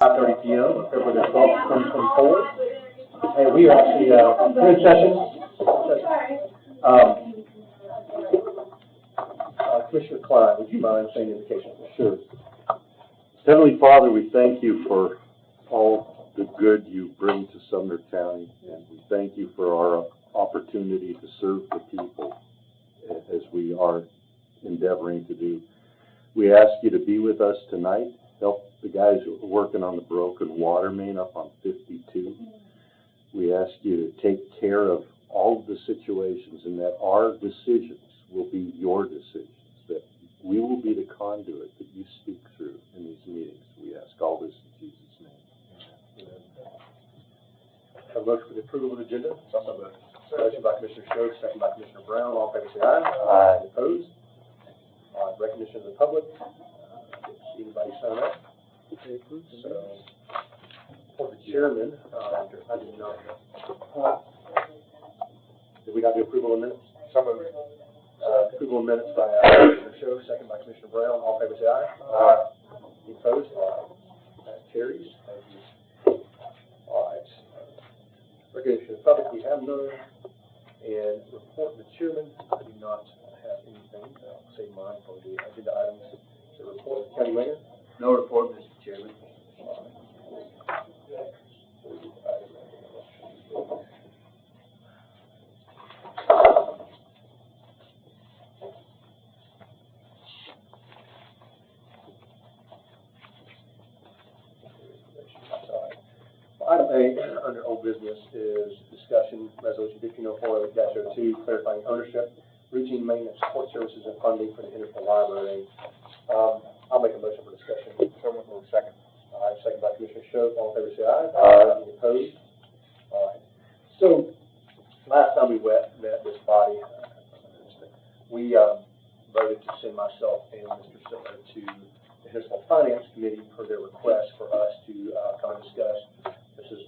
5:30 p.m. on February the 12th, 2024. And we are actually in session. Commissioner Klein, would you mind saying the invocation? Sure. Heavenly Father, we thank you for all the good you bring to Sumner County, and we thank you for our opportunity to serve the people as we are endeavoring to do. We ask you to be with us tonight. Help the guys who are working on the broken water main up on 52. We ask you to take care of all of the situations and that our decisions will be your decisions, that we will be the conduit that you speak through in these meetings. We ask all this in Jesus' name. Have a motion for the approval of the agenda. Motion by Commissioner Stokes, second by Commissioner Brown. All in favor say aye. Aye. Opposed? Recognition of the public. Anybody sign up? So, for the chairman, I did not. Did we have the approval of minutes? Some of it. Approval of minutes by Commissioner Stokes, second by Commissioner Brown. All in favor say aye. Aye. Any opposed? That carries. Thank you. All right. Recognition of the public, we have none. And report of the chairman, I do not have anything. I'll save mine for the agenda items. So report of the county mayor. No report, Mr. Chairman. Item A under old business is discussion resolution 1504-02 clarifying ownership, routine maintenance, support services, and funding for the Hendersonville Library. I'll make a motion for discussion. Someone will second. All right, second by Commissioner Stokes. All in favor say aye. Aye. Any opposed? All right. So last time we met this body, we voted to send myself and Mr. Sumner to the Hendersonville Finance Committee for their request for us to come and discuss. This is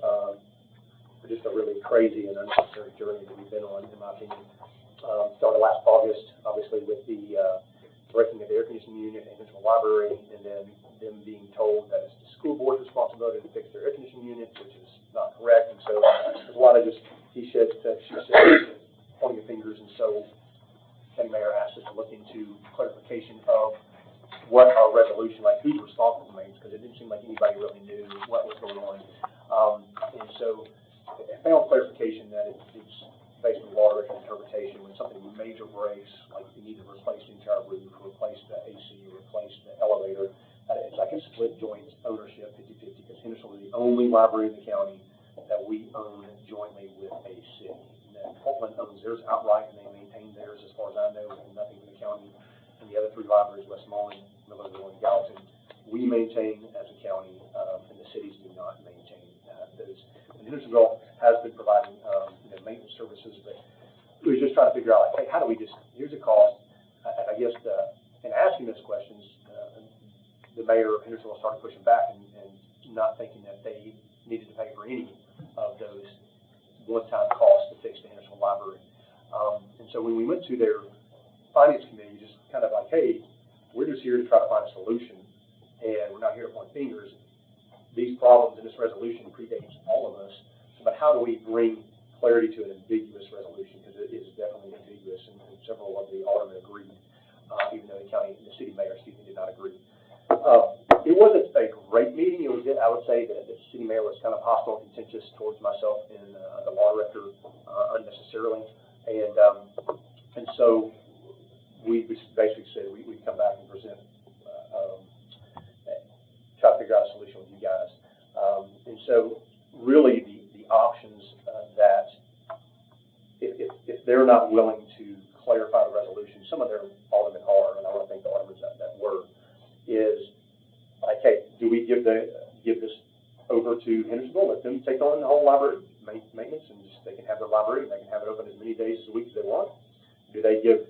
just a really crazy and unnecessary journey that we've been on, in my opinion. Started last August, obviously, with the breaking of the air conditioning unit in the library, and then them being told that it's the school board's responsibility to fix their air conditioning unit, which is not correct. And so there's a lot of just he said, she said, pointing fingers. And so county mayor asked us to look into clarification of what our resolution, like who's responsible for maintenance, because it didn't seem like anybody really knew what was going on. And so I found clarification that it's based on law of interpretation. When something major breaks, like you need to replace the entire roof, replace the AC, replace the elevator, it's like a split joint ownership, 50-50, because Henderson is the only library in the county that we own jointly with a city. And then Portland owns theirs outright, and they maintain theirs, as far as I know, and nothing in the county. And the other three libraries, Westmoreland, Millersville, and Gallatin, we maintain as a county, and the cities do not maintain those. And Hendersonville has been providing maintenance services, but we were just trying to figure out, like, hey, how do we just, here's a cost. I guess in asking those questions, the mayor of Hendersonville started pushing back and not thinking that they needed to pay for any of those one-time costs to fix the Hendersonville library. And so when we went to their finance committee, just kind of like, hey, we're just here to try to find a solution, and we're not here to point fingers. These problems and this resolution predates all of us, but how do we bring clarity to an ambiguous resolution, because it is definitely ambiguous, and several of the aldermen agreed, even though the city mayor, did not agree. It wasn't a great meeting. It was, I would say that the city mayor was kind of hostile and contentious towards myself and the law director unnecessarily, and so we basically said we'd come back and present, try to figure out a solution with you guys, and so really the options that if they're not willing to clarify the resolution, some of their aldermen are, and I want to thank the aldermen that were, is like, hey, do we give this over to Hendersonville, let them take on the whole library maintenance, and just they can have their library and they can have it open as many days a week as they want? Do they give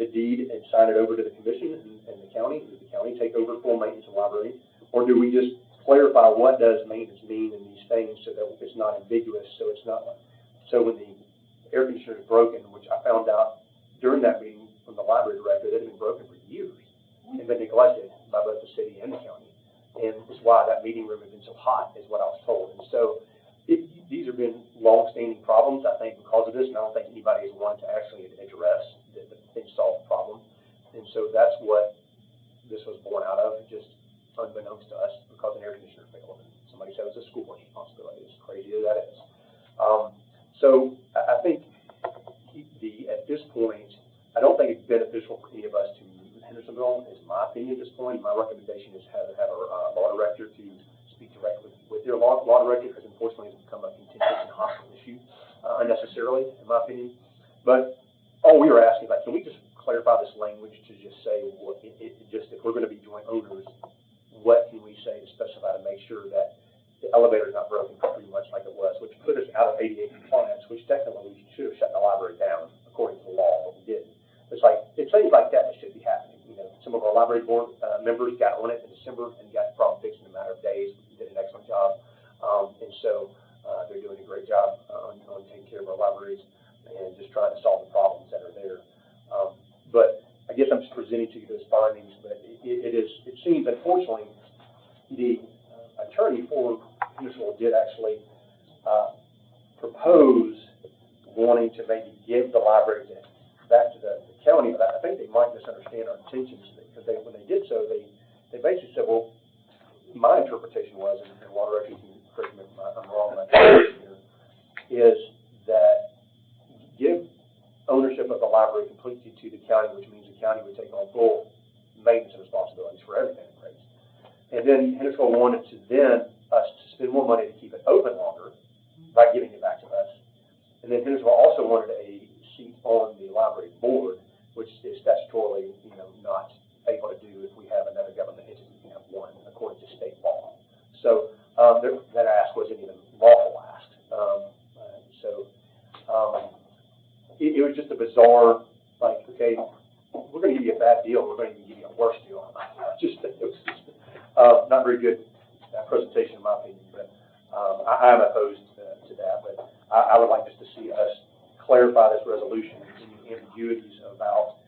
the deed and sign it over to the commission and the county? Does the county take over full maintenance of the library? Or do we just clarify what does maintenance mean in these things so that it's not ambiguous, so it's not, so when the air conditioner is broken, which I found out during that meeting from the library director, that it had been broken for years and been neglected by both the city and the county. and it's why that meeting room has been so hot, is what I was told. And so these have been long-standing problems, I think, because of this, and I don't think anybody has wanted to actually address and solve the problem. And so that's what this was born out of, just unbeknownst to us, because an air conditioner failed. And somebody said it was a school board responsibility. As crazy as that is. So I think at this point, I don't think it's beneficial for any of us to move to Hendersonville, is my opinion at this point. My recommendation is have our law director to speak directly with their law director, because unfortunately it's become a contentious and hostile issue unnecessarily, in my opinion. But all we were asking is, like, can we just clarify this language to just say, well, just if we're going to be joint owners, what can we say to specify to make sure that the elevator is not broken pretty much like it was, which put us out of ADA compliance, which technically we should have shut the library down according to the law, but we didn't. It's like, it's things like that should be happening. You know, some of our library board members got on it in December and got the problem fixed in a matter of days. We did an excellent job. And so they're doing a great job on taking care of our libraries and just trying to solve the problems that are there. But I guess I'm just presenting to you those findings, but it seems, unfortunately, the attorney for Hendersonville did actually propose wanting to maybe give the library back to the county, but I think they might misunderstand our intentions, because when they did so, they basically said, well, my interpretation was, and Water Records can correct me if I'm wrong about this here, is that give ownership of the library completely to the county, which means the county would take on full maintenance and responsibilities for everything it creates. And then Hendersonville wanted to us to spend more money to keep it open longer by giving it back to us. And then Hendersonville also wanted a seat on the library board, which is statutorily, not able to do if we have another government entity. We have one, according to state law. So that ask wasn't even lawful ask. It was just a bizarre, like, okay, we're going to give you a bad deal, we're going to give you a worse deal. It was just not very good presentation, in my opinion. But I am opposed to that. But I would like just to see us clarify this resolution and the ambiguities about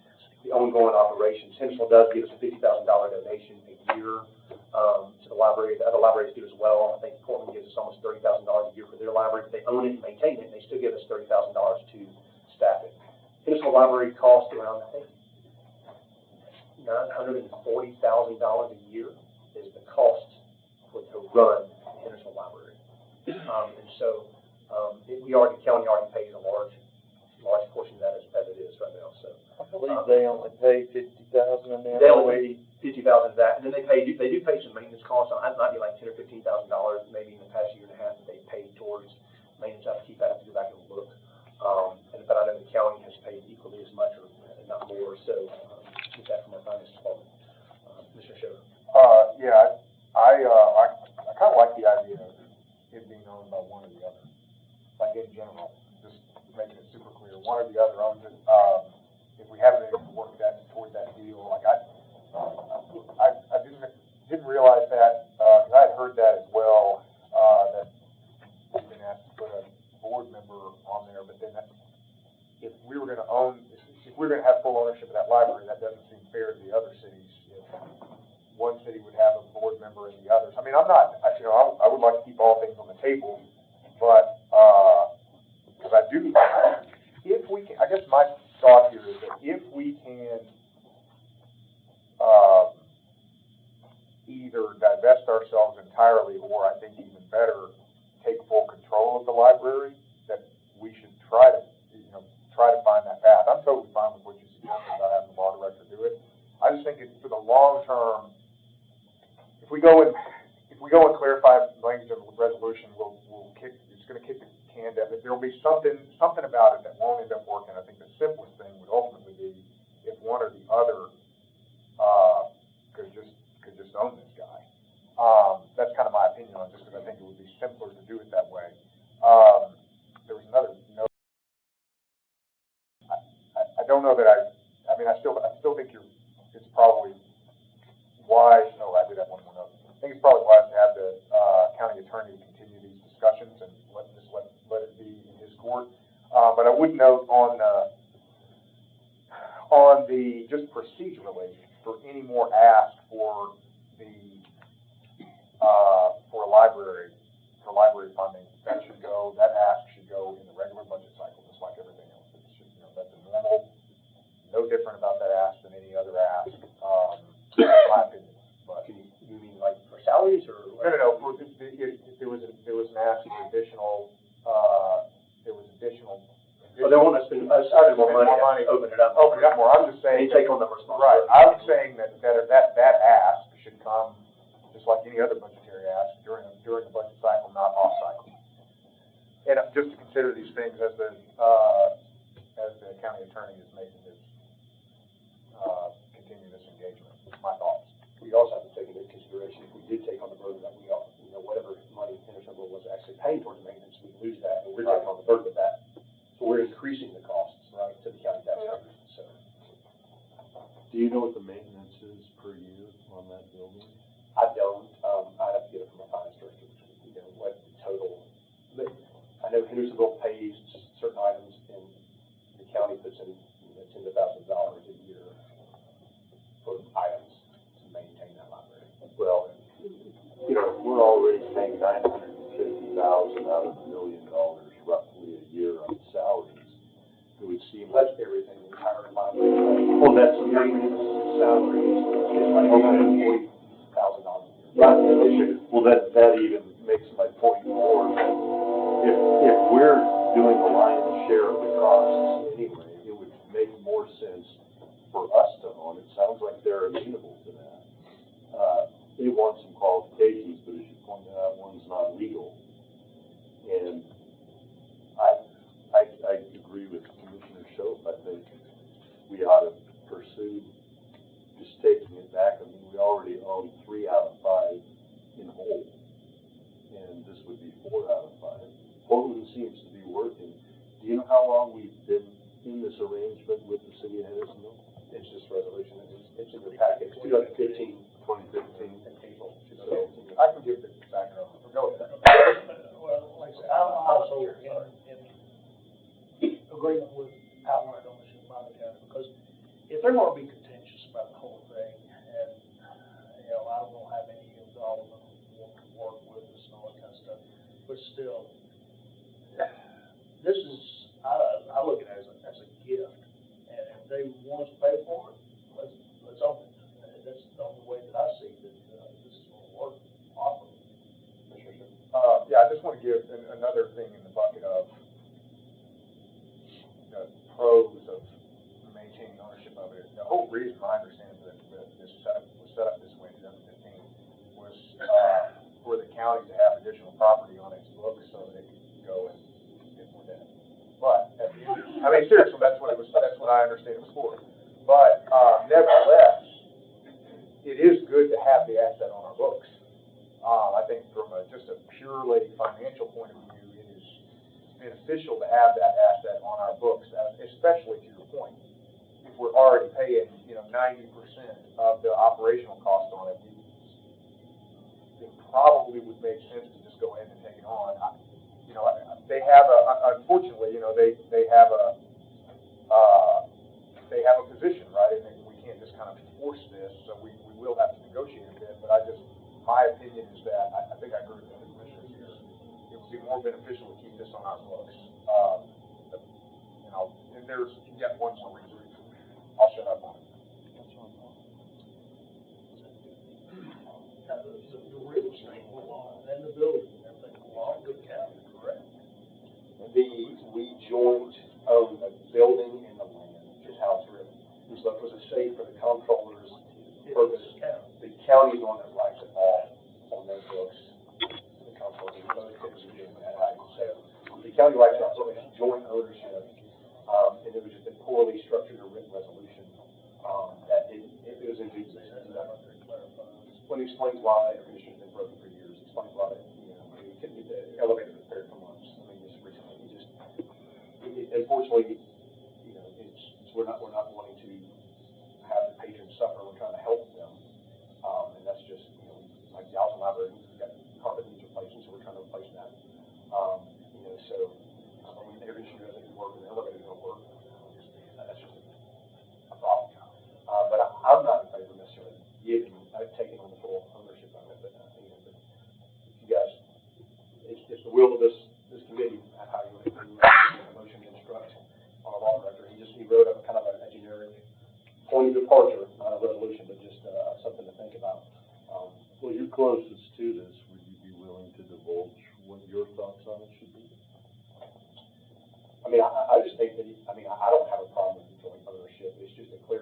the ongoing operations. Hendersonville does give us a $50,000 donation a year to the library. The other libraries do as well. I think Portland gives us almost $30,000 a year for their library. But they own it and maintain it, and they still give us $30,000 to staff it. Hendersonville library costs around, I think, $940,000 a year is the cost to run the Hendersonville library. And so the county already pays a large portion of that as it is right now. So I believe they only pay $50,000 and they only pay $50,000 of that, and then they do pay some maintenance costs. It might be like $10,000 or $15,000 maybe in the past year and a half that they paid towards maintenance. I have to keep that, to go back and look. But I know the county has paid equally as much, or not more. So get that from our finance department. Mr. Schroeder. Yeah, I kind of like the idea of it being owned by one or the other. Like in general, just making it super clear, one or the other owns it. If we haven't been able to work toward that deal, like I didn't realize that. I had heard that as well. That we've been asked to put a board member on there, but then if we were going to if we were going to have full ownership of that library, that doesn't seem fair to the other cities. If one city would have a board member and the others. I mean, I would like to keep all things on the table, but because I do, if we can, I guess my thought here is that if we can either divest ourselves entirely, or I think even better, take full control of the library, that we should try to find that path. I'm totally fine with what you suggested about having the law director do it. I just think for the long term, if we go and clarify language of the resolution, it's going to kick the can down. There will be something about it that won't end up working. I think the simplest thing would ultimately be if one or the other could just own this guy. That's kind of my opinion on it, just because I think it would be simpler to do it that way. There was another note. I don't know that I mean, I still think it's probably wise. No, I did have one more note. I think it's probably wise to have the county attorney continue these discussions and let it be in his court. But I would note on the just procedurally, for any more ask for the for library funding, that ask should go in the regular budget cycle, just like everything else. It should, that's a normal, no different about that ask than any other ask, in my opinion. But You mean like for salaries or? no, if there was an ask for additional, Oh, they want us to spend more money, open it up. Open it up more. I'm just saying. They take on the Right, responsibility. I'm saying that ask should come, just like any other budgetary ask, during the budget cycle, not off cycle. And just to consider these things as the county attorney is making his, continue this engagement. My thoughts. We also have to take into consideration, if we did take on the burden that we all, whatever money Hendersonville was actually paying towards maintenance, we lose that, and we're taking on the burden of that. So we're increasing the costs, right, to the county taxpayers, so. Do you know what the maintenance is per year on that building? I don't, I'd have to get it from my finance director, what the total, but I know Hendersonville pays certain items, and the county puts in, tens of thousands of dollars a year for items to maintain that library. Well, we're already paying $950,000 out of $1 million roughly a year on salaries. It would seem like. That's everything, the entire library. Oh, that's the maintenance, salaries, it's like $140,000 a year. Right. Well, that even makes my point more. If we're doing the lion's share of the costs anyway, it would make more sense for us to own. It sounds like they're amenable to that. They want some qualifications, but as you pointed out, one's not legal. And I agree with Commissioner Schoaf. I think we ought to pursue just taking it back. I mean, we already own 3 out of 5 in whole, and this would be 4 out of 5. Portland seems to be working. Do you know how long we've been in this arrangement with the city of Hendersonville? It's just resolution, it's in the package, 2015. 2015. In April. So I can give the background. Go ahead. Well, like I said, I'm also in agreement with outright ownership by the county, because if they're gonna be contentious about the whole thing, and, I don't know how many of all of them want to work with us and all that kind of stuff, but still, this is, I look at it as a gift, and if they want us to pay for it, let's own it. That's the only way that I see that, this is gonna work properly. Yeah, I just want to give another thing in the bucket of the pros of maintaining ownership of it. The whole reason I understand that this was set up this way in 2015 was for the county to have additional property on its books so that it could go and get more debt. But I mean, seriously, that's what I understand it was for. But nevertheless, it is good to have the asset on our books. I think from just a purely financial point of view, it is beneficial to have that asset on our books, especially to your point. If we're already paying, 90% of the operational cost on it, it probably would make sense to just go ahead and take it on. They have unfortunately, they have a position, right? And we can't just kind of force this, so we will have to negotiate a bit. But my opinion is that I think I agree with the commissioners here. It would be more beneficial to keep this on our books. And there's yet one more reason. I'll shut up on it. The real estate belong, and the building, everything belong to the county, correct? We joint own the building and the land, is how it's written. So it was a state for the comptroller's purpose. The county's the one that writes it all on their books. The comptroller, those things are doing that, right? So the county writes it off, so it's joint ownership. And it was just a poorly structured or written resolution, that it was in due course. When it explains why the air conditioner's been broken for years, explains why, we couldn't get the elevator repaired for months. I mean, just recently, unfortunately, we're not wanting to have the patrons suffer. We're trying to help them, and that's just, like the Alton Library, we've got carpet needs replacing, so we're trying to replace that. So when the air conditioner doesn't work and the elevator don't work, that's just a problem. But I'm not in favor necessarily taking on the full ownership of it, but it's the will of this committee, how you make a motion to instruct on a law director. He wrote up kind of a generic point of departure, not a resolution, but just, something to think about. Well, you're closest to this, would you be willing to divulge what your thoughts on it should be? I mean, I just think that, I don't have a problem with joint ownership. It's just a clear,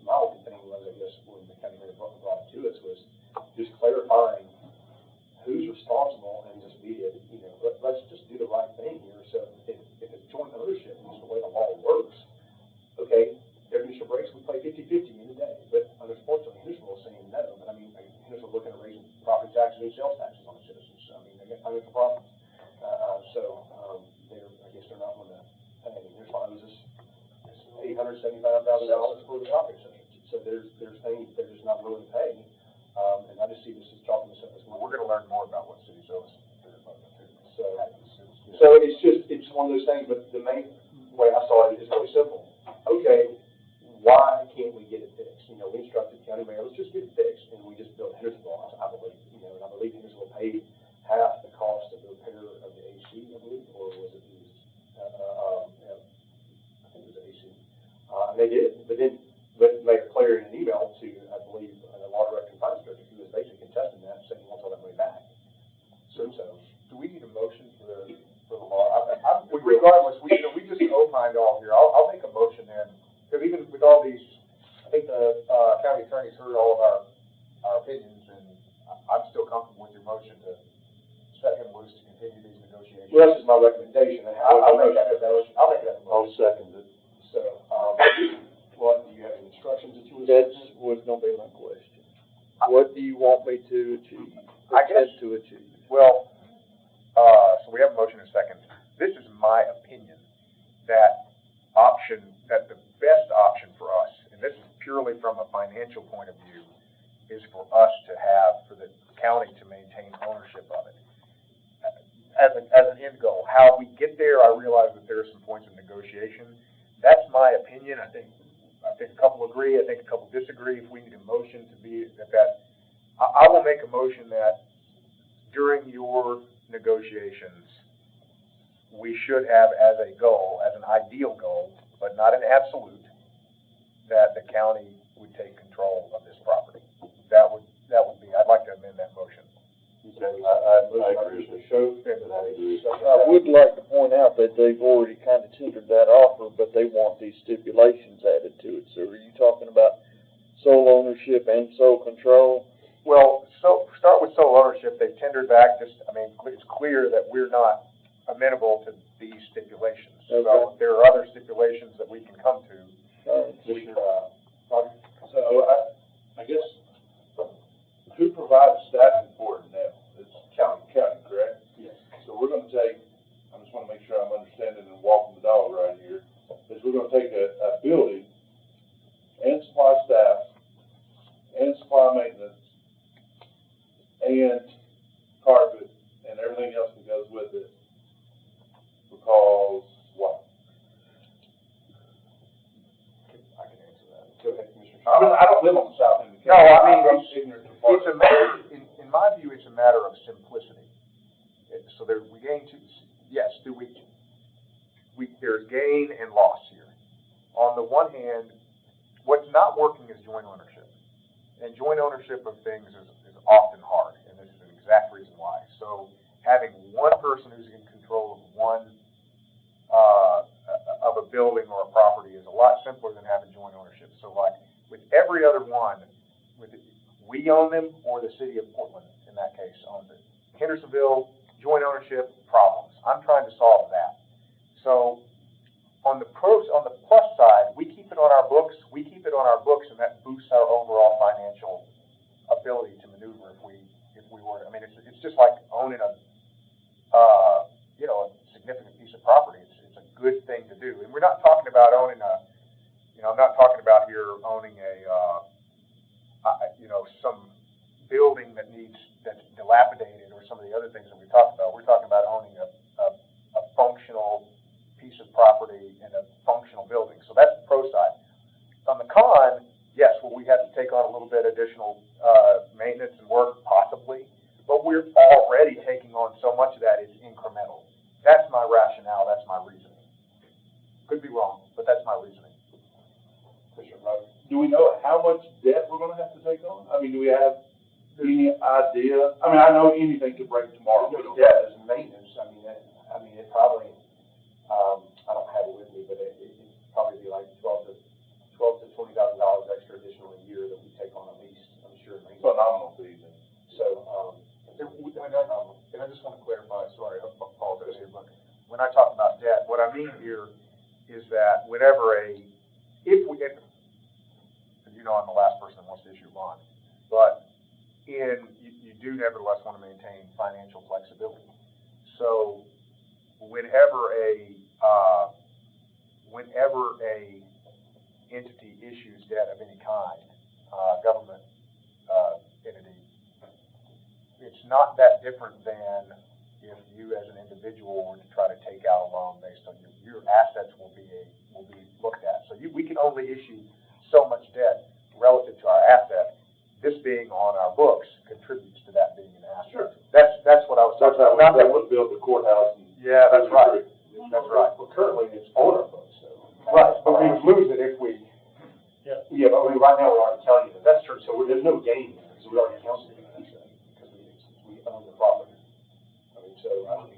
my whole thing was, I guess, when the county manager brought it to us, was just clarifying who's responsible and just be it, let's just do the right thing here. So if it's joint ownership, and it's the way the law works, okay, their initial breaks, we play 50-50 in a day. But unfortunately, Hendersonville is saying no. But Hendersonville looking at raising property taxes and sales taxes on the citizens. They got financial problems. I guess they're not going to pay. Hendersonville owes us $875,000 for the property assessment. So there's things they're just not willing to pay. And I just see this as chalking this up as well. We're gonna learn more about what cities owe us. So it's one of those things, but the main way I saw it is really simple. Okay, why can't we get it fixed? We instructed the county mayor, let's just get it fixed, and we just built Hendersonville, I believe, and I believe Hendersonville paid half the cost of the repair of the AC, I believe, or was it used? I think it was AC. And they did, but made it clear in an email to, I believe, the law director and finance director, who was basically contesting that, saying he wants all that money back. So, Do we need a motion for the law? Regardless, we just opined all here. I'll make a motion then, because even with all these, I think the county attorney's heard all of our opinions, and I'm still comfortable with your motion to set him loose to continue these negotiations. well, that's just my recommendation. I'll make that a motion. I'll make that a I'll motion. second it. So, what, do you have any instructions that you would? That was gonna be my question. What do you want me to achieve? I guess- Attempt to achieve? Well, so we have a motion in a second. This is my opinion, that the best option for us, and this is purely from a financial point of view, is for the county to maintain ownership of it. As an end goal. How we get there, I realize that there are some points of negotiation. That's my opinion. I think a couple agree, I think a couple disagree. If we need a motion to be I will make a motion that during your negotiations, we should have as a goal, as an ideal goal, but not an absolute, that the county would take control of this property. That would be, I'd like to amend that motion. Okay, I agree with you. I would like to point out that they've already kind of tendered that offer, but they want these stipulations added to it. So are you talking about sole ownership and sole control? Well, so start with sole ownership. They tendered back. It's clear that we're not amenable to these stipulations. Okay. So there are other stipulations that we can come to. So I guess, who provides staffing for it now? It's county, correct? Yes. So we're gonna take, I just wanna make sure I'm understanding and walking the dog right here, is we're gonna take a building and supply staff and supply maintenance and carpet and everything else that goes with it. Because what? I can answer that. Go ahead, Commissioner. I don't live on the south end of the No, county. I mean, I'm ignorant to It's a matter, in my view, it's a matter of simplicity. So we gain yes, there's gain and loss here. On the one hand, what's not working is joint ownership. And joint ownership of things is often hard, and this is an exact reason why. So having one person who's in control of of a building or a property is a lot simpler than having joint ownership. So like with every other one, we own them or the city of Portland, in that case, owns it. Hendersonville, joint ownership, problems. I'm trying to solve that. So on the plus side, we keep it on our books, and that boosts our overall financial ability to maneuver if we were. I mean, it's just like owning a significant piece of property. It's a good thing to do. And we're not talking about owning I'm not talking about here owning some building that's dilapidated or some of the other things that we talked about. We're talking about owning a functional piece of property in a functional building. So that's the pro side. On the con, yes, will we have to take on a little bit additional maintenance and work? Possibly. But but we're already taking on so much of that, it's incremental. That's my rationale, that's my reasoning. Could be wrong, but that's my reasoning. Do we know how much debt we're gonna have to take on? I mean, do we have any idea? I mean, I know anything could break tomorrow. We don't. Debt is maintenance, it probably, I don't have it with me, but it'd probably be like $12,000 to $20,000 extra additional a year that we take on at least, I'm sure. Phenomenal fee then. So, And I just want to clarify, sorry, I apologize here, but when I talk about debt, what I mean here is that you know, I'm the last person that wants to issue a bond, but you do nevertheless want to maintain financial flexibility. So whenever a entity issues debt of any kind, government entity, it's not that different than if you as an individual were to try to take out a loan based on your assets will be looked at. So we can only issue so much debt relative to our asset. This being on our books contributes to that being an asset. Sure. That's what I was talking about. Not that we built the courthouse. Yeah, that's right. That's right. well, currently it's on our books, so. Right, but we would lose it if we. Yeah, but right now we're already telling you that, that's true, so there's no gain there, so we already counted it, because we own the property. So, I think,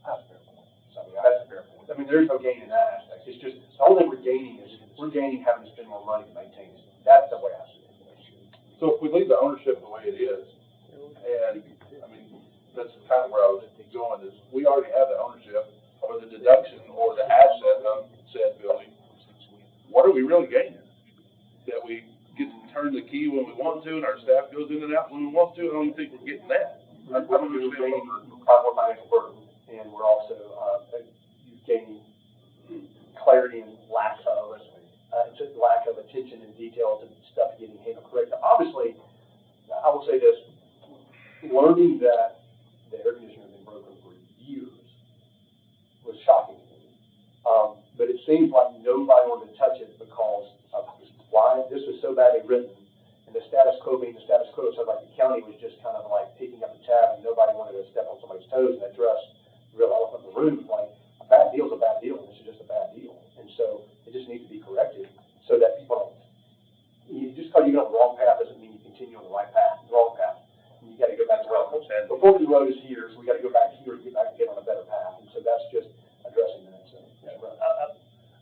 that's a fair point. That's a fair point. There's no gain in that aspect, it's just, the only thing we're gaining is, having to spend more money to maintain it. That's the way I see it. So if we leave the ownership the way it is, and, that's kind of where I was going, is we already have the ownership or the deduction or the asset of said building. What are we really gaining? That we get to turn the key when we want to and our staff goes in and out when we want to? I don't even think we're getting that. I don't understand what More financial burden, and we're also, gaining clarity and lack of attention and detail to stuff getting handled correctly. Obviously, I will say this, learning that the air conditioner had been broken for years was shocking to me. But it seems like nobody wanted to touch it because of why this was so badly written. And the status quo being the status quo, so like the county was just kind of like picking up the tab and nobody wanted to step on somebody's toes and address the real elephant in the room. Like, a bad deal is a bad deal, and this is just a bad deal. And so it just needs to be corrected so that people don't, just because you get on the wrong path doesn't mean you continue on the right path, the wrong path. And you gotta go back to the Forky Road is here, so we gotta go back here and get on a better path. And so that's just addressing that. So,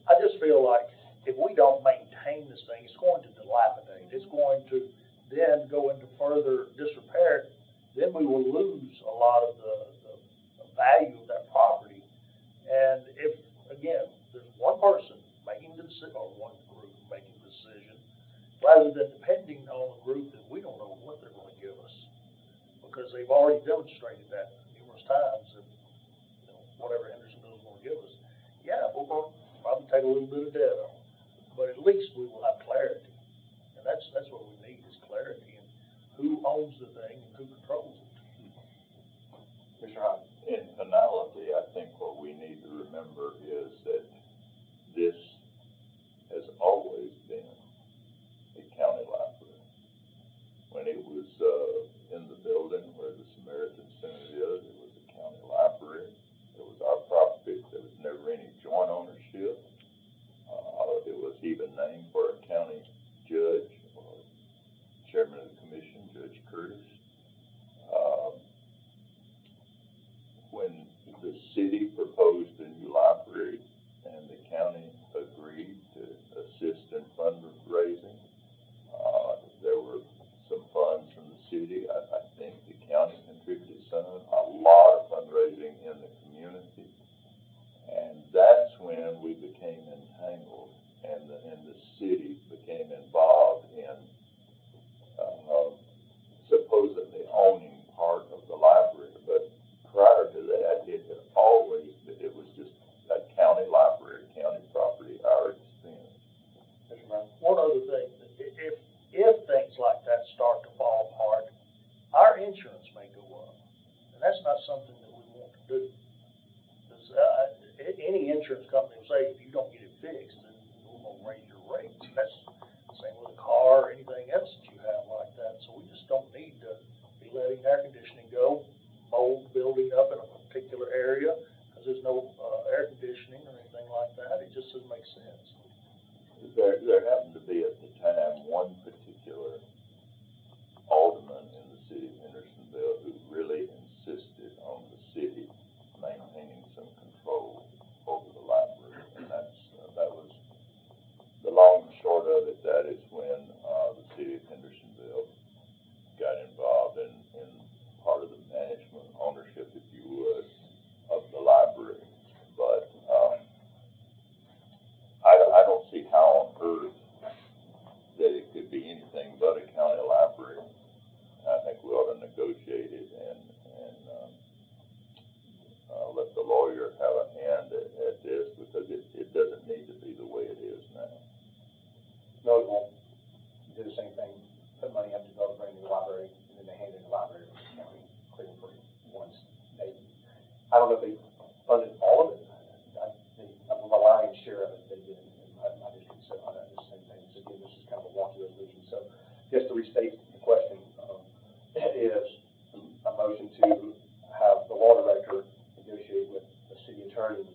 I just feel like if we don't maintain this thing, it's going to dilapidate. It's going to then go into further disrepair. Then we will lose a lot of the value of that property. And if, again, there's one person making the decision, or one group making the decision, rather than depending on a group that we don't know what they're going to give us, because they've already demonstrated that numerous times, that, whatever Hendersonville is going to give us, yeah, we're going to probably take a little bit of debt on, but at least we will have clarity, and that's what we need, is clarity in who owns the thing and who controls it. Mr. Hyde. In finality, I think what we need to remember is that this has always been a county library. When it was in the building where the Samaritan Center is, it was a county library. It was our property. There was never any joint ownership. It was even named for a county judge or chairman of the commission, Judge Curtis. When the city proposed a new library and the county agreed to assist in fundraising, there were some funds from the city. I think the county contributed some, a lot of fundraising in the community. And that's when we became entangled and the city became involved in supposedly owning part of the library. But prior to that, it was just a county library, county property, our expense. One other thing, if things like that start to fall apart, our insurance may go up, and that's not something that we want to do. Because any insurance company will say, if you don't get it fixed, then we're going to raise your rates. That's the same with a car or anything else that you have like that. So we just don't need to be letting air conditioning go, mold building up in a particular area, because there's no, air conditioning or anything like that, it just doesn't make sense. There happened to be at the time one particular alderman in the city of Hendersonville who really insisted on the city maintaining some control over the library, and that was the long and short of it. That is when the city of Hendersonville got involved in part of the management ownership, if you would, of the library. But I don't see how on earth that it could be anything but a county library. I think we ought to negotiate it and let the lawyer have a hand at this, because it doesn't need to be the way it is now. No, it won't. Do the same thing, put money up to build a brand new library, and then they hand it to the library to the county, clearing for it once. I don't know if they funded all of it. The lion's share of it, they did in my district, so I know the same thing. So again, this is kind of a wonky resolution. So just to restate the question, is a motion to have the law director negotiate with the city attorney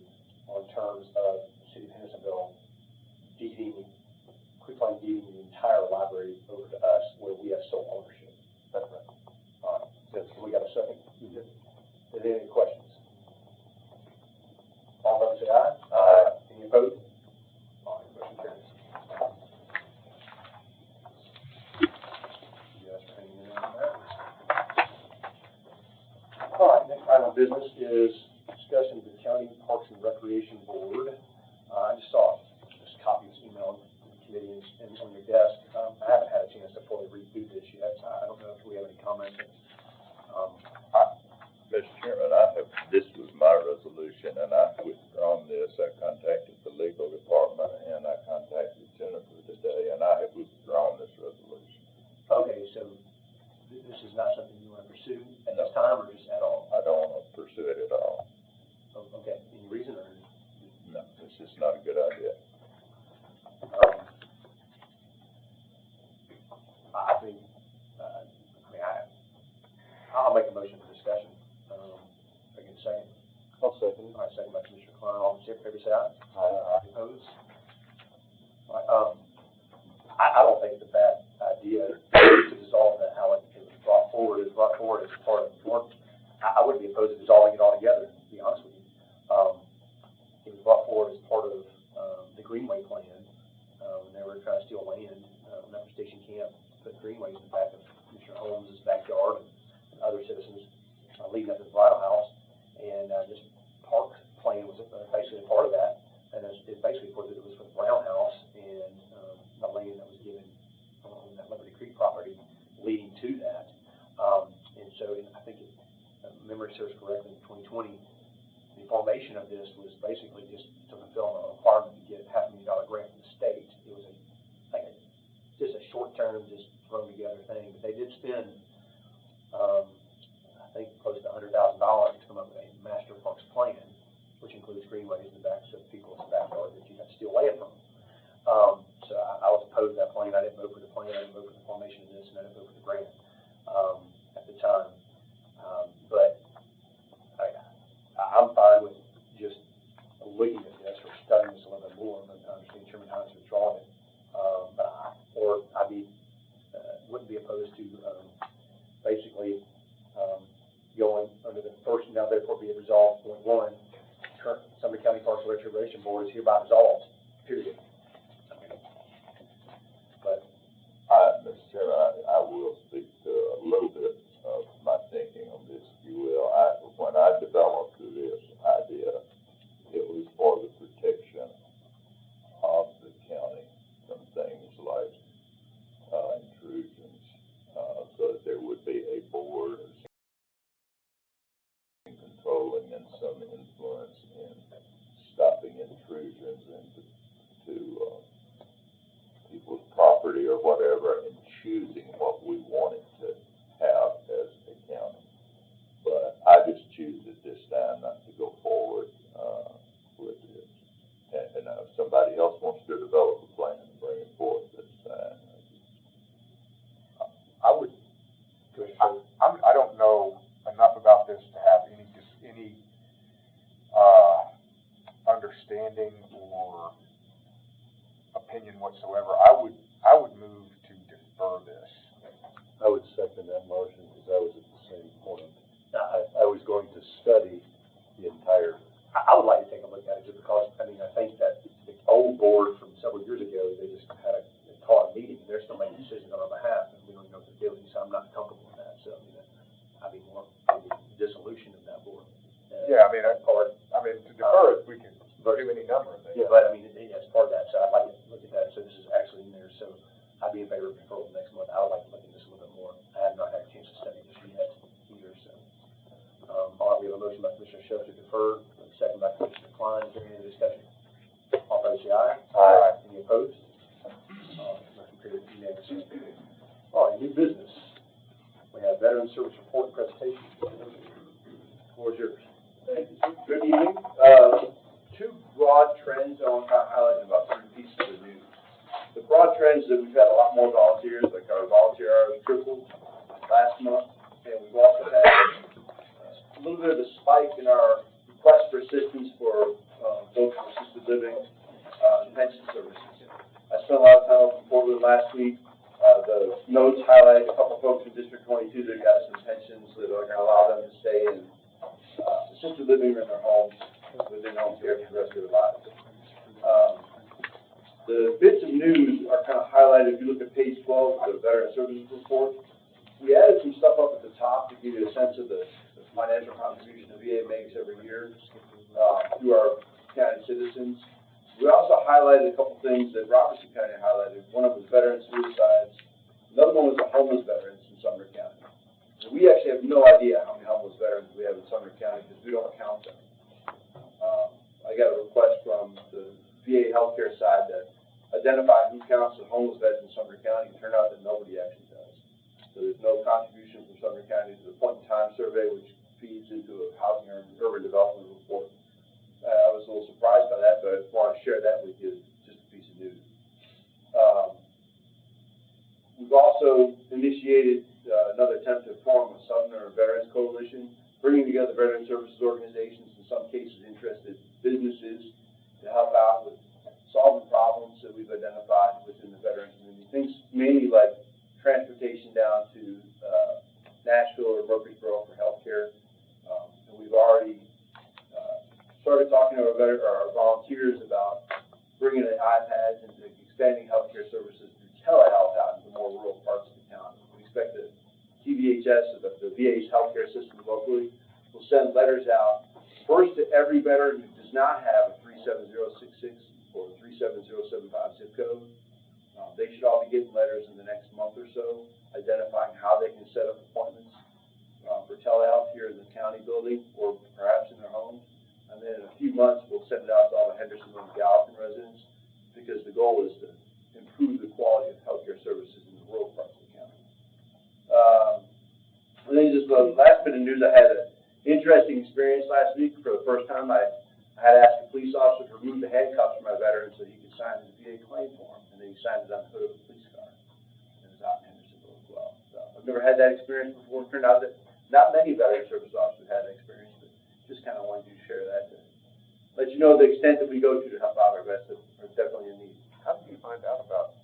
on terms of the city of Hendersonville quitclaim deeding the entire library over to us, where we have sole ownership. That's right. All right. So we got a second. Are there any questions? All in favor, say aye. Aye. Any opposed? All right, motion carries. Yes, for hanging in on that. All right, next item of business is discussion of the County Parks and Recreation Board. I just saw this copy was emailed to the committee and on your desk. I haven't had a chance to fully read this yet, so I don't know if we have any comments. Mr. Chairman, this was my resolution, and I've withdrawn this. I contacted the legal department, and I contacted Jennifer today, and I have withdrawn this resolution. Okay, so this is not something you want to pursue at this time, or just at all? I don't want to pursue it at all. Oh, okay, any reason, or? No, it's just not a good idea. I think, I'll make a motion for discussion. I get a second. I'll second. All right, second by Commissioner Klein. All in favor, say aye. Aye. Opposed? All right, I don't think it's a bad idea to dissolve that, how it was brought forward as part of the board. I wouldn't be opposed to dissolving it altogether, to be honest with you. It was brought forward as part of the Greenway plan, when they were trying to steal land, when that was Station Camp, put greenways in the back of Commissioner Holmes' backyard and other citizens leading up to the bridal house. And this park plan was basically a part of that. And it basically it was for the Brown House and the land that was given on that Liberty Creek property leading to that. And so I think, if memory serves correctly, in 2020, the formation of this was basically just to fulfill a requirement to get a $500,000 grant from the state. It was just a short-term, just thrown together thing. But they did spend, I think, close to $100,000 to come up with a master parks plan, which includes greenways in the backs of people's backyard that you have to steal land from. So I was opposed to that plan. I didn't vote for the plan. I didn't vote for the formation of this, and I didn't vote for the grant at the time. But I'm fine with just looking at this or studying this a little bit more and understanding Chairman Hines withdrawing it. Or wouldn't be opposed to basically going under the first, now therefore be it resolved, point one, Sumner County Parks and Recreation Board is hereby dissolved, period. But Mr. Chairman, I will speak to a little bit of my thinking on this, if you will. When I developed this idea, it was for the protection of the county from things like intrusions, so that there would be a board controlling and some influence in stopping intrusions into people's property or whatever, and choosing what we wanted to have as a county. But I just choose at this time not to go forward with this. And if somebody else wants to develop a plan and bring it forth, that's fine. I don't know opinion whatsoever, I would move to defer this. I would second that motion because I was at the same point. I was going to study the entire. I would like to take a look at it just because, I mean, I think that the old board from several years ago, they just had they called a meeting, and they're still making decisions on our behalf, and we don't even know what they're doing, so I'm not comfortable with that, so, you know, I'd be more for the dissolution of that board. Yeah, I mean, to defer it, we can do any number of things. Yeah, but I mean, yeah, it's part of that, so I'd like to look at that, so this is actually in there, so I'd be in favor of deferral next month. I would like to look at this a little bit more. I have not had a chance to study this yet either, so. All right, we have a motion by Commissioner Schiff to defer, and a second by Commissioner Klein. Is there any discussion? All in favor, say aye. Aye. Any opposed? Motion carried unanimously. All right, new business. We have veteran service report and presentation. The floor is yours. Thank you. Good evening. Two broad trends I want to kind of highlight in about 3 pieces of news. The broad trends that we've had a lot more volunteers, like our volunteer hours tripled last month, and we've also had a little bit of a spike in our request for assistance for folks with assisted living, pension services. I spent a lot of time up in Portland last week. The notes highlight a couple folks in District 22 that got some pensions that are going to allow them to stay in assisted living in their homes within home care for the rest of their lives. The bits of news are kind of highlighted if you look at page 12 of the Veteran Services Report. We added some stuff up at the top to give you a sense of the financial contribution the VA makes every year to our county citizens. We also highlighted a couple things that Robertson County highlighted. One of them was veteran suicides. Another one was the homeless veterans in Sumner County. And we actually have no idea how many homeless veterans we have in Sumner County because we don't count them. I got a request from the VA healthcare side to identify who counts the homeless vets in Sumner County. It turned out that nobody actually does. So there's no contribution from Sumner County to the point-in-time survey, which feeds into a housing or urban development report. I was a little surprised by that, but I want to share that with you, just a piece of news. We've also initiated another attempt to form a Sumner Veterans Coalition, bringing together veteran services organizations, in some cases interested businesses, to help out with solving problems that we've identified within the veteran community. Things mainly like transportation down to Nashville or Murfreesboro for healthcare. And we've already started talking to our volunteers about bringing in iPads and expanding healthcare services through telehealth out into more rural parts of the town. We expect the TVHS, or the VA's healthcare system locally, will send letters out first to every veteran who does not have a 37066 or 37075 zip code. They should all be getting letters in the next month or so, identifying how they can set up appointments for telehealth here in the county building or perhaps in their homes. And then in a few months, we'll send it out to all the Hendersonville and Gallatin residents, because the goal is to improve the quality of healthcare services in the rural parts of the county. And then just the last bit of news, I had an interesting experience last week. For the first time, I had asked a police officer to remove the handcuffs from my veteran so he could sign his VA claim form, and then he signed it on the hood of a police car. And it was out in Hendersonville as well. So I've never had that experience before. It turned out that not many veteran service officers had that experience, but just kind of wanted you to share that to let you know the extent that we go to help out our vets that are definitely in need. How did you find out about,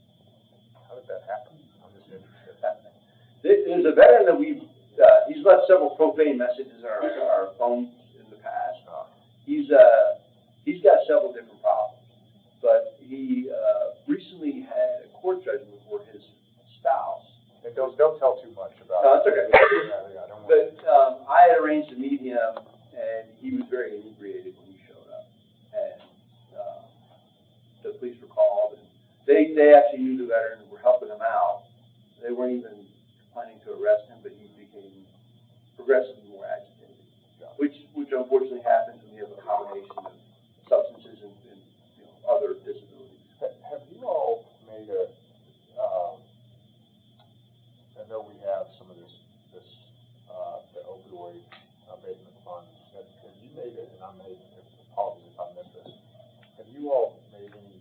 how did that happen? I'm just interested. There's a veteran that he's left several profane messages on our phones in the past. He's got several different problems, but he recently had a court judgment where his spouse. And don't tell too much about No, it's okay. Yeah, I don't want But I had arranged to meet him, and he was very inebriated when he showed up. And the police were called, and they actually knew the veteran and were helping him out. They weren't even planning to arrest him, but he became progressively more agitated, which unfortunately happens when you have a combination of substances and other disabilities. Have you all made a, I know we have some of the opioid abatement funds. Have you made it, and I made, apologies if I missed this, have you all made any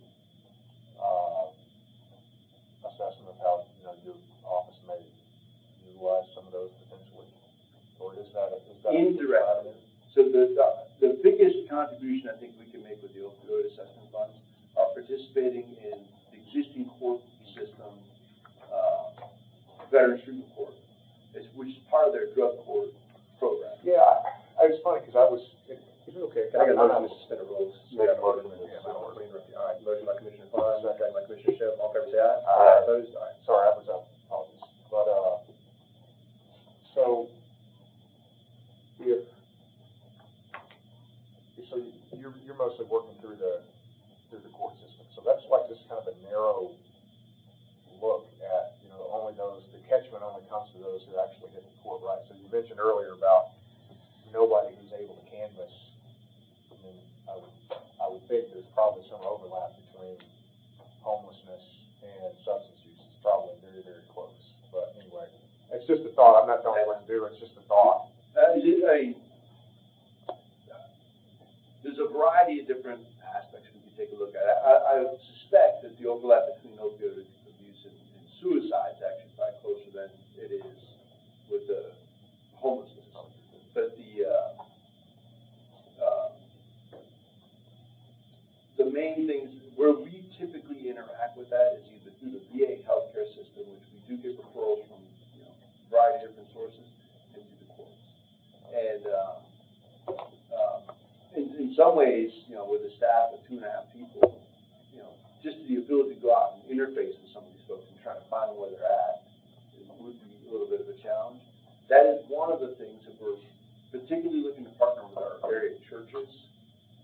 assessment of how, your office may utilize some of those potentially? Or is that indirectly? So the biggest contribution I think we can make with the opioid assessment funds are participating in the funny, because I was, Okay, can I get a motion to suspend the rules? Make a motion. Yeah, that'll work. All right, motion by Commissioner Klein, second by Commissioner Schiff, all in favor, say aye. Aye. Opposed? All right. sorry, I was up, apologies. But, so, so you're mostly working through the court system. So that's like just kind of a narrow look at, you know, only those, the catchment only comes to those who actually hit the court, right? So you mentioned earlier about nobody who's able to canvass. I mean, I would think there's probably some overlap between homelessness and substance use. It's probably very, very close. But anyway, it's just a thought. I'm not telling you what to do. It's just a thought. There's a variety of different aspects we can take a look at. I suspect that the overlap between opioid abuse and suicide is actually probably closer than it is with the homelessness. But the main things where we typically interact with that is either through the VA healthcare system, which we do get referrals from, you know, a variety of different sources, and through the courts. And in some ways, you know, with a staff of 2.5 people, you know, just the ability to go out and interface with some of these folks and try to find where they're at would be a little bit of a challenge. That is one of the things that we're particularly looking to partner with our area churches,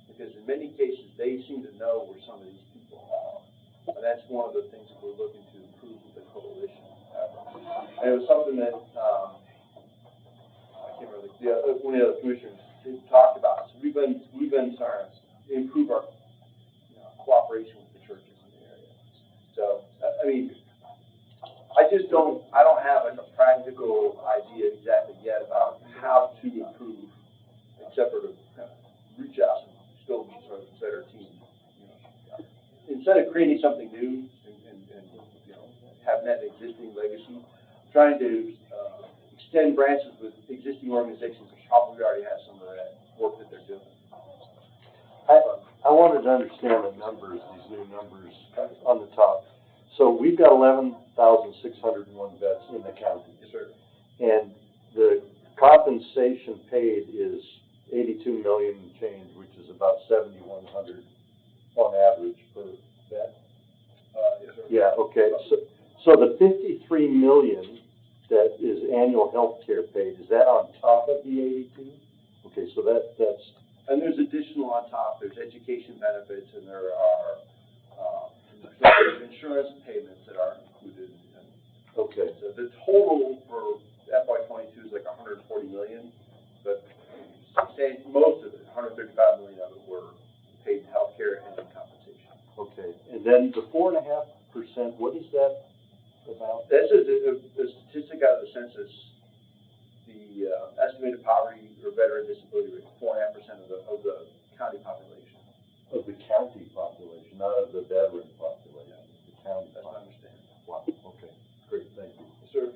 because in many cases, they seem to know where some of these people are. And that's one of the things that we're looking to improve with the coalition. And it was something that, I can't remember, one of the other commissioners talked about. So we've been trying to improve our, you know, cooperation with the churches in the area. So, I mean, I don't have like a practical idea exactly yet about how to improve, except for to kind of reach out and still sort of better team. You know, instead of creating something new and you know, having that existing legacy, trying to extend branches with existing organizations which probably already have some of that work that they're doing. I wanted to understand the numbers, these new numbers on the top. So we've got 11,601 vets in the county. Yes, sir. And the compensation paid is 82 million and change, which is about 7,100 on average per vet. Yes, sir. Yeah, okay. So the 53 million that is annual health care paid, is that on top of the 82? Okay, so that's. And there's additional on top. There's education benefits, and there are insurance payments that are included. Okay. So the total for FY22 is like 140 million, but say most of it, 135 million of it were paid health care and compensation. Okay, and then the 4.5%, what is that about? This is a statistic out of the census. The estimated poverty or veteran disability rate, 4.5% of the county population. Of the county population, not of the veteran population. The county. That's my understanding. Wow. Okay. Great. Thank you. Sir.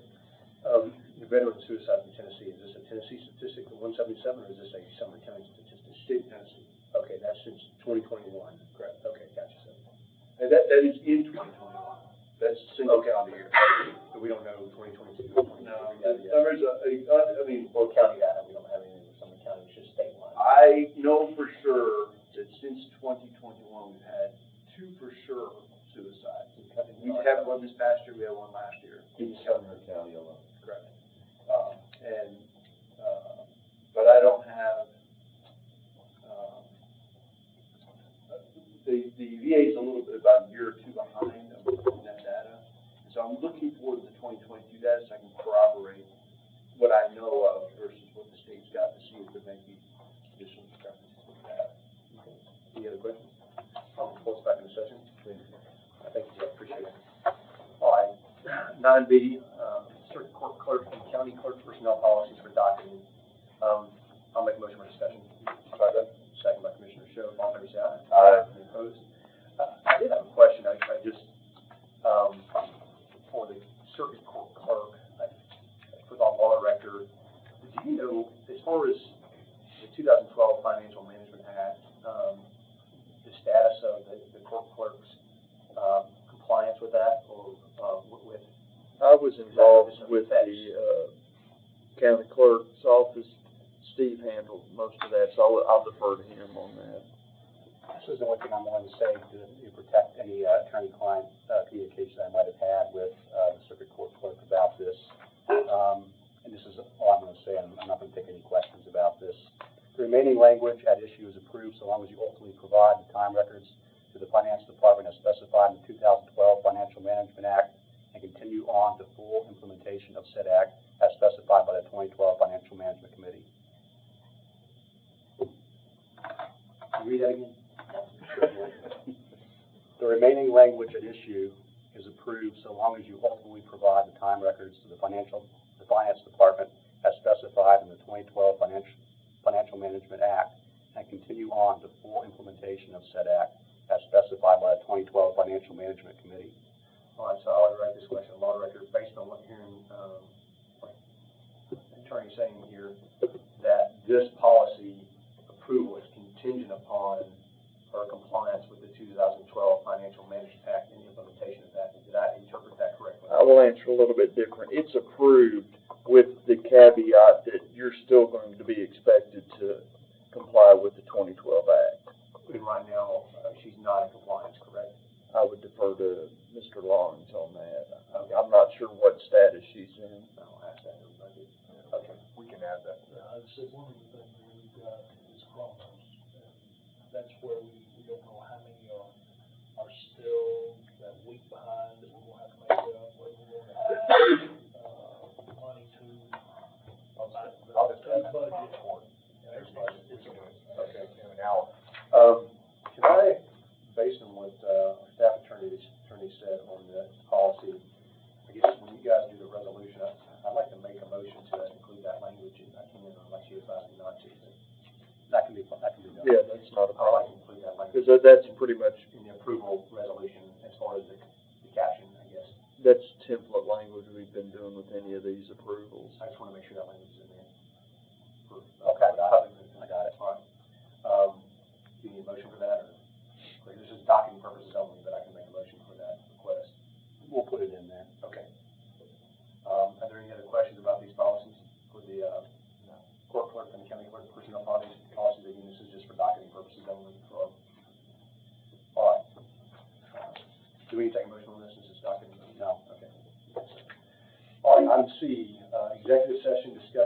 The veteran suicide in Tennessee, is this a Tennessee statistic of 177, or is this a Sumner County statistic? State of Tennessee. Okay, that's since 2021. Correct. Okay, gotcha. So, And that is in 2021. That's single calendar year. but we don't know 2022. No, there is I mean, Well, county data, we don't have anything with Sumner County, it's just statewide. I know for sure that since 2021, we've had 2 for sure suicides. We've had one this past year, we had one last year. In Sumner County alone. Correct. But I don't have, the VA is a little bit about a year or 2 behind on that data. So I'm looking forward to the 2022 data so I can corroborate what I know of versus what the state's got to see if there may be additional discrepancies with that. Okay. Any other questions? I'll report back in the session. Thank you, Jeff, appreciate it. All right, 9B, certain court clerk and county clerk personnel policies for docketing. I'll make a motion for discussion. Second by Commissioner Schiff, all in favor, say aye. Aye. Any opposed? I did have a question, I just, for the circuit court clerk, with our law director, do you know, as far as the 2012 Financial Management Act, the status of the court clerk's compliance with that, or with? I was involved with the county clerk's office Steve handled most of that, so I'll defer to him on that. This is the one thing I'm willing to say to protect any attorney-client communication I might have had with the circuit court clerk about this. And this is all I'm going to say. I'm not going to take any questions about this. The remaining language at issue is approved so long as you ultimately provide the time records to the Finance Department as specified in the 2012 Financial Management Act and continue on to full implementation of said act as specified by the 2012 Financial Management Committee. Can you read that again? The remaining language at issue is approved so long as you ultimately provide the time records to the Finance Department as specified in the 2012 Financial Management Act and continue on to full implementation of said act as specified by the 2012 Financial Management Committee. All right, so I'll write this question, law record, based on what hearing the attorney saying here, that this policy approval is contingent upon her compliance with the 2012 Financial Management Act and implementation of that. Did I interpret that correctly? I will answer a little bit different. It's approved with the caveat that you're still going to be expected to comply with the 2012 Act. And right now, she's not in compliance, correct? I would defer to Mr. Lawrence on that. Okay. I'm not sure what status she's in. I'll ask that in the budget. Okay, We can add that. I said one of the things that we've got is chronos, and that's where we don't know how many are still that week behind that we're gonna have to make up, where we're gonna have money to, I'll just add that. budget. Next budget, we can do it. Okay, in an hour. can I, based on what our staff attorney said on the policy, I guess when you guys do the resolution, I'd like to make a motion to include that language, and I can't unless you advise me not to. That can be done. Yeah, that's not a I'd like problem. to include that language. Because that's pretty much, In the approval resolution as far as the caption, I guess. that's template language we've been doing with any of these approvals. I just want to make sure that language is in there. Okay, I got it. All right. Do you need a motion for that, or this is docketing purposes only, but I can make a motion for that request? We'll put it in there. Okay. Are there any other questions about these policies for the court clerk and the county clerk personnel policies? Again, this is just for docketing purposes only. All right. Do we need to take a motion on this? This is docketing? No. Okay. All right. Item C, executive session discussion